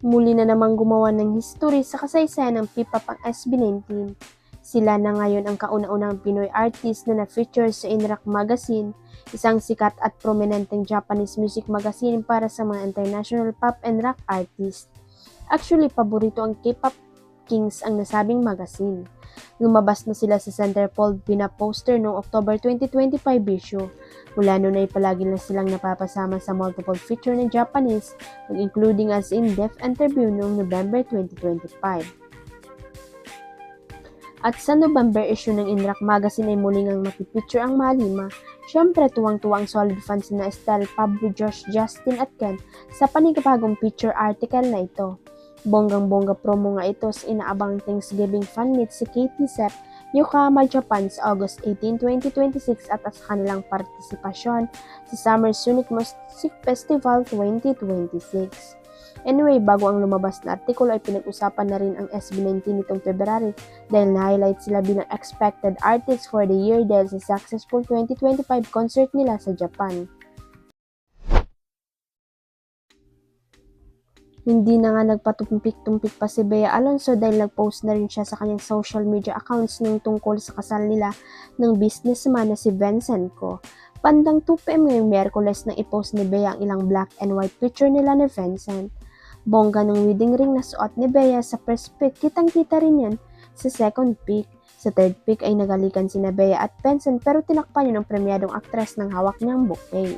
Muli na namang gumawa ng history sa kasaysayan ng P-pop ang SB19. Sila na ngayon ang kauna-unang Pinoy artist na na-feature sa Inrock Magazine, isang sikat at prominenteng Japanese music magazine para sa mga international pop and rock artists. Actually, paborito ang K-pop kings ang nasabing magazine. Lumabas na sila sa centerfold pina-poster noong October 2025 issue. Mula noon ay palagi na silang napapasama sa multiple feature ng Japanese, including as in-depth interview noong November 2025. At sa November issue ng Inrock Magazine ay muling ang mapipicture ang Malima. Siyempre tuwang-tuwang solid fans na Estelle, Pablo, Josh, Justin at Ken sa panibagong picture article na ito. Bonggang-bongga promo nga ito sa inaabang Thanksgiving fan meet si Katie Sepp, Yokohama, Japan sa August 18, 2026 at sa kanilang partisipasyon sa Summer Sonic Music Festival 2026. Anyway, bago ang lumabas na artikulo ay pinag-usapan na rin ang SB19 nitong February dahil na-highlight sila bilang expected artists for the year dahil sa successful 2025 concert nila sa Japan. Hindi na nga nagpatumpik-tumpik pa si Bea Alonzo dahil nag-post na rin siya sa kanyang social media accounts nung tungkol sa kasal nila ng businessman na si Vincent Ko. Bandang 2 PM ngayong Miyerkules nang i-post ni Bea ang ilang black and white picture nila ni Vincent. Bongga ng wedding ring na suot ni Bea sa first pic, kitang-kita rin yan sa second pic. Sa third pic ay nagalikan sina Bea at Vincent pero tinakpan yun ng premyadong aktres ng hawak niyang bouquet.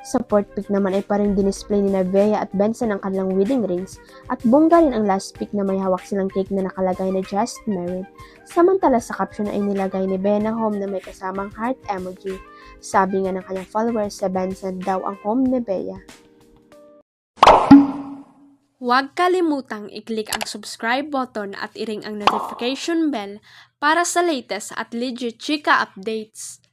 Sa fourth pic naman ay parang dinisplay ni Bea at Benson ang kanilang wedding rings at bongga rin ang last pic na may hawak silang cake na nakalagay na just married. Samantala sa caption ay nilagay ni Bea na home na may kasamang heart emoji. Sabi nga ng kanyang followers sa Benson daw ang home ni Bea. Huwag kalimutang i-click ang subscribe button at i-ring ang notification bell para sa latest at legit chika updates.